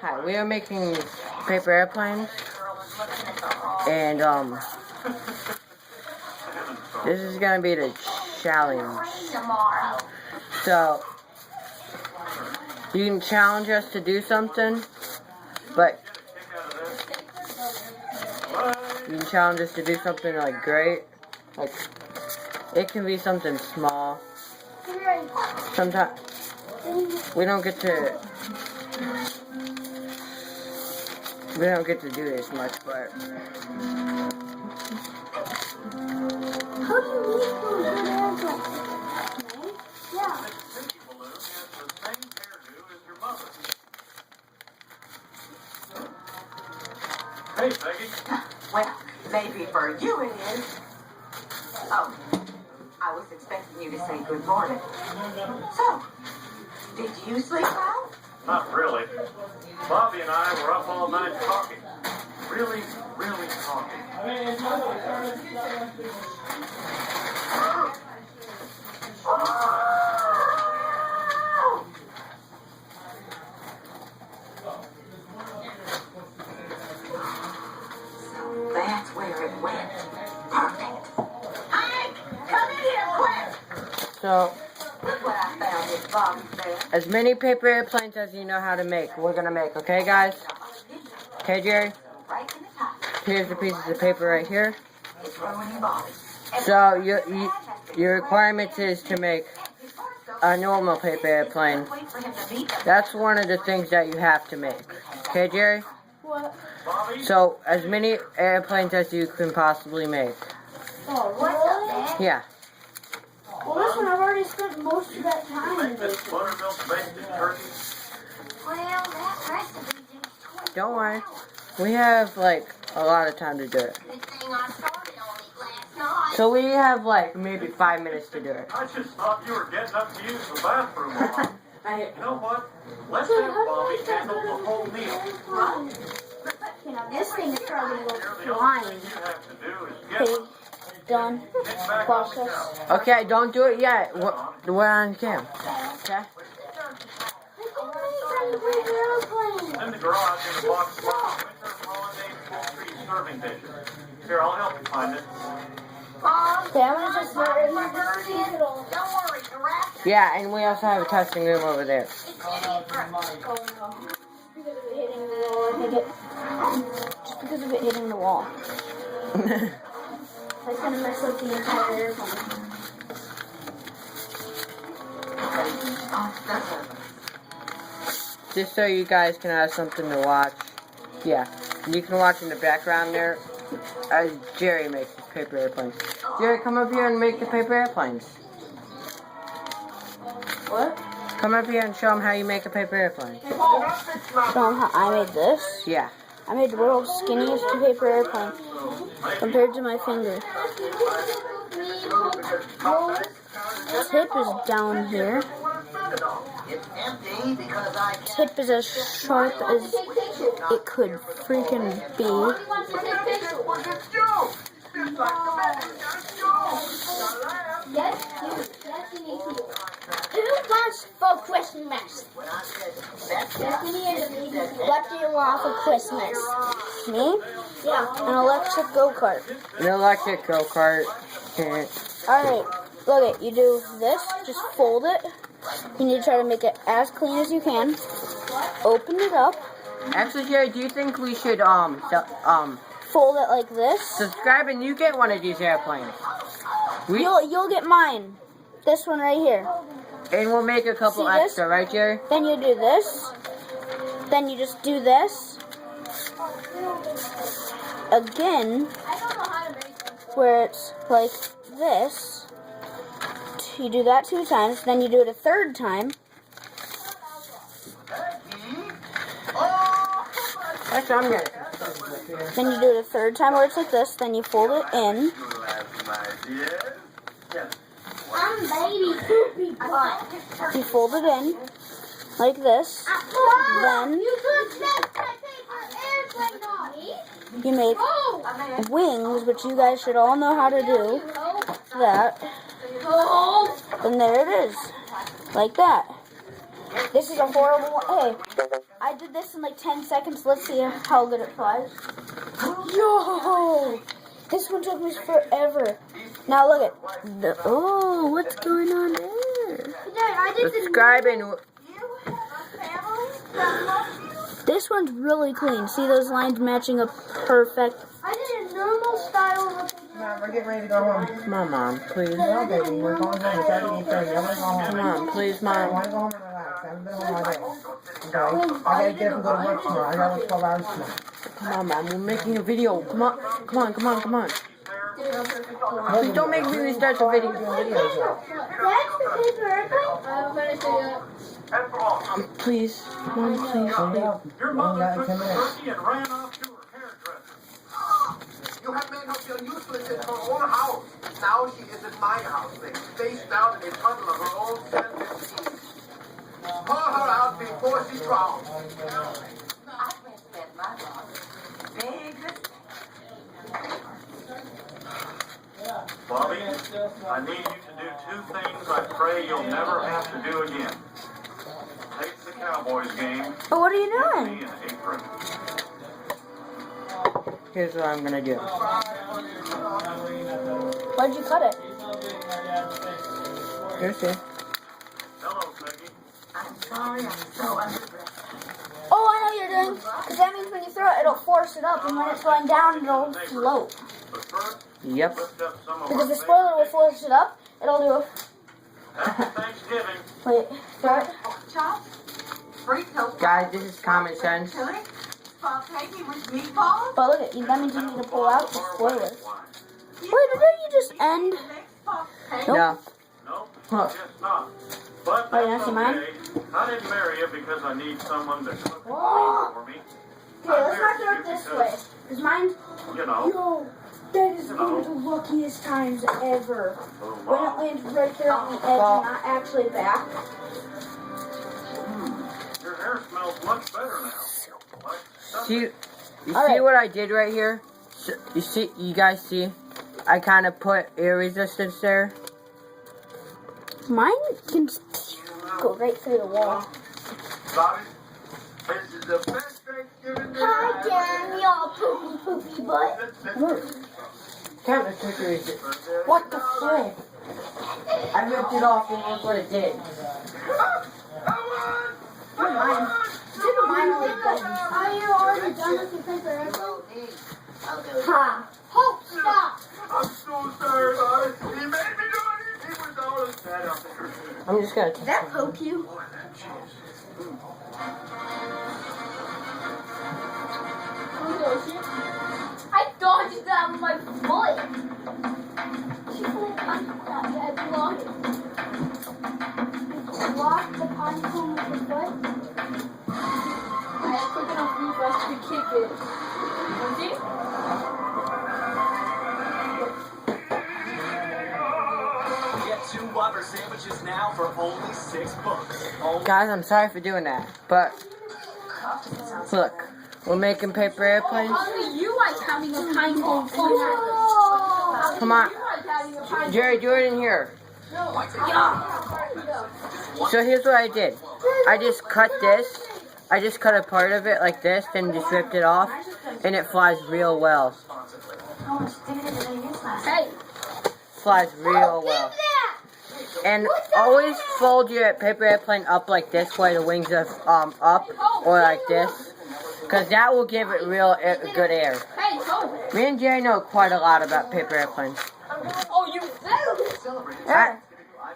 Hi, we are making paper airplanes, and this is gonna be the challenge. So you can challenge us to do something, but you can challenge us to do something like great. Like it can be something small. Sometimes we don't get to do this much, but how do you make those airplanes? Yeah. Hey, Peggy. Well, maybe for you it is. Oh, I was expecting you to say good morning. So, did you sleep well? Not really. Bobby and I were up all night talking. Really, really talking. That's where it went. Perfect. Hank, come in here quick. so Look what I found in Bobby's bed. as many paper airplanes as you know how to make, we're gonna make. Okay, guys? Okay, Jerry? Right in the top. Here's the pieces of paper right here. It's ruining Bobby. So your requirements is to make a normal paper airplane. Wait for him to beat them. That's one of the things that you have to make. Okay, Jerry? What? Bobby? So as many airplanes as you can possibly make. Oh, really? Yeah. Well, listen, I've already spent most of that You time make in this this. buttermilk baked turkey? Well, that recipe didn't Don't worry. We have like a lot of time to do it. the thing I started on it last night. So we have like maybe 5 minutes to do it. I just thought you were getting up to use the bathroom. Mom. I You know what? Let's have Bobby handle the whole meal. You know, this thing is probably going to Here, go the only flying. thing you have to do is get Okay, done. get back on the Process. couch. Okay, don't do it yet. We're on cam. Okay? In the garage in a box of winter holiday poultry serving dishes. Here, I'll help you find it. Okay, I'm going to just start right here. Just keep it all. Don't worry, the rat Yeah, and we also have a testing room over there. Oh, no. Because of it hitting the wall, I think it... Just because of it hitting the wall. That's going to mess up the entire airplane. Just so you guys can have something to watch. Yeah, you can watch in the background there as Jerry makes his paper airplanes. Jerry, come up here and make the paper airplanes. What? Come up here and show them how you make a paper airplane. Show them how I made this. Yeah. I made the world's skinniest paper airplane compared to my finger. Tip is down here. It's empty because I Tip is as sharp as it could freaking be. Who wants for Christmas? What do you want for Christmas? Me? Yeah. An electric go-kart. An electric go-kart. Okay. Alright, look it, you do this, just fold it. You need to try to make it as clean as you can. Open it up, Actually, Jerry, do you think we should fold it like this. subscribe and you get one of these airplanes? You'll get mine. This one right here. And we'll make a couple See this? extra, right, Jerry? Then you do this. Then you just do this. Again, where it's like this. You do that 2 times. Then you do it a 3rd time. That's what I'm gonna. Then you do it a 3rd time where it's like this. Then you fold it in. I'm baby poopy butt. You fold it in like this. Then You touched that paper airplane on me. you make Oh! wings, which you guys should all know how to do. That. Oh! Then there it is. Like that. This is a horrible one. Hey, I I did this in like 10 seconds. Let's see how good it flies. Yo! This one took me forever. Now look at the. Oh, what's going on there? Subscribe and You have a family that loves you. This one's really clean. See those lines matching up perfect? I did a normal style of Mom, we're getting ready to go home. come on, Mom, please. No, baby, we're going home. It's already 8:30. I want to go home. Come on, please, I Mom. want to go home and relax. I haven't been home all day. Okay? I gotta get up and go to work tomorrow. I gotta work 12 hours tomorrow. Come on, Mom. We're making a video. Come on, come on, come on, come on. Please don't make me restart the video. That's the paper airplane? I'm gonna say that. And for all, Please, Mom, please. your mother took the turkey and ran off to her hairdresser. You have made her feel useless in her own house. Now she is in my house, laying face down in a puddle of her own self-esteem. Pour her out before she drowns. I respect my boss. Big respect. Bobby, I need you to do two things I pray you'll never have to do again. Take the Cowboys game. Oh, what are you doing? Me an apron. Here's what I'm gonna do. Why'd you cut it? Here's it. Hello, Peggy. I'm sorry I'm so underdressed. Oh, I know what you're doing. Because that means when you throw it, it'll force it up. And when it's going down, it'll float. But first, Yep. lift up some of Because our the spoiler will force it up. It'll do a... Happy Thanksgiving. Wait, throw it. Pork chops, frito Guys, this is common sense. chili, spaghetti with meatballs. But look at you. That means you need to pull out the spoiler. Wine. Wait, didn't you just end? No. Nope, Huh. guess not. But Oh, you that's want some mine? okay. I didn't marry you because I need someone to cook and clean for me. Okay, let's not do it this way. Because mine... You know, Yo, that is one of the luckiest times ever. little When it mom. lands right there on the edge and not actually back. Your hair smells much better now. Like See, something. you All see right. what I did right here? So, you guys see? I kind of put air resistance there. Mine can go right through the wall. Bobby, this is the best Thanksgiving Hi, dinner Daniel, poopy butt. Count the quicker is it? What the flip? I ripped it off and look what it did. Mine. Didn't mine like that? Are you already done with the paper airplane? Ha! Hope, stop! I'm so sorry, Bobby. He made me do it. He was all upset out there. I'm just gonna Did that poke you? I dodged that with my foot. She put that block it. Block the pontoon with the foot. I have quick enough reflex to kick it. See? Get 2 Whopper sandwiches now for only $6. Guys, I'm sorry for doing that, but look, we're making paper airplanes. Only you are counting a pine cone. Come on, Jerry, do it in here. So here's what I did. I just cut this. I just cut a part of it like this, then just ripped it off, and it flies real well. Hey, Flies real well. And always fold your paper airplane up like this, where the wings are up, or like this, because that will give it real good air. hey, go. Me and Jerry know quite a lot about paper airplanes. Oh, you Alright,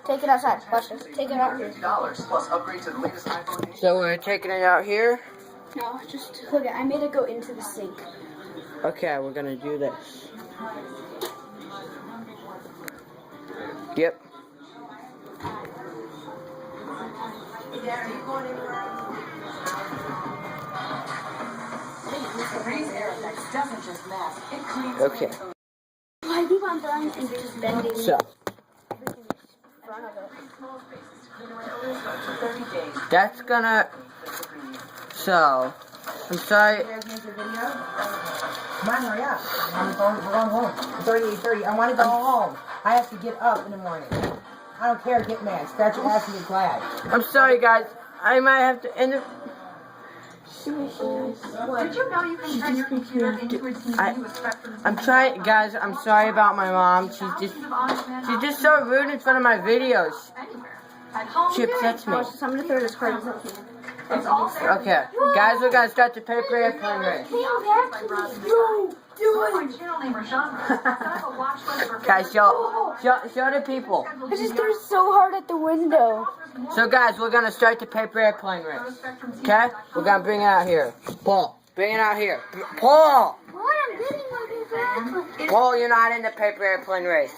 Take it outside. Watch this. Take it out here. $50 plus upgrade to the latest iPhone. so we're taking it out here. No, just look at. I made it go into the sink. Okay, we're gonna do this. Yep. Doesn't just mask, it cleans. Okay. I keep on throwing and just bending So everything in front of it. 30 days. that's gonna. So I'm sorry. You guys make your video? Come on, hurry up. We're going home. It's already 8:30. I want to go home. I have to get up in the morning. I don't care. Get mad. Scratch your ass and get glad. I'm sorry, guys. I might have to end it. Did you know you can turn your computer into a TV with Spectrum? I'm trying, guys. I'm sorry about my mom. She's just so rude in front of my videos. She upsets me. So I'm gonna throw this card. It's all there. Okay, guys, we're gonna start the paper airplane race. My channel name or genre. Set up a watch list for Guys, show the people. I just threw so hard at the window. So, guys, we're gonna start the paper airplane race. Okay, we're gonna bring it out here. Paul, bring it out here. Paul, Paul, you're not in the paper airplane race.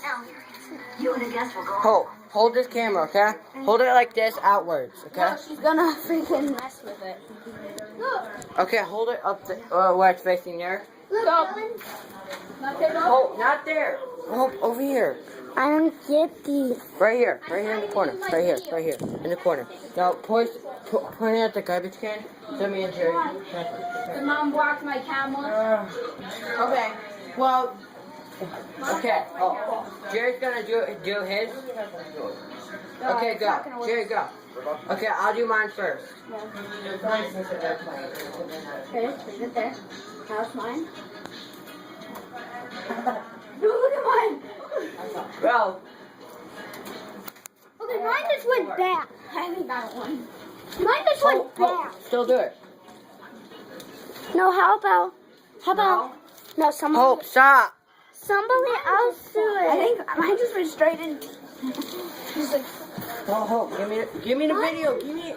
You and a guest will go. Hold this camera, okay? Hold it like this, outwards, okay? She's gonna freaking mess with it. Okay, hold it up where it's facing there. Oh, not there. Oh, over here. I don't get these. Right here in the corner. Right here, in the corner. Now, point it at the garbage can. Send me a Jerry. The mom blocked my camera. Okay, well, okay. Oh, Jerry's gonna do his. Okay, go. Jerry, go. Okay, I'll do mine first. Okay, leave it there. Now it's mine. Look at mine. Bro. Okay, mine just went back. I haven't got one. Mine just went back. Still do it. No, how about no, somebody Hope, stop. somebody else do it. I think mine just went straight in. He's like, Oh, Hope, give me the video. Give me it.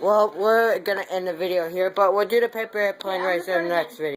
Well, we're gonna end the video here, but we'll do the paper airplane race in the next video.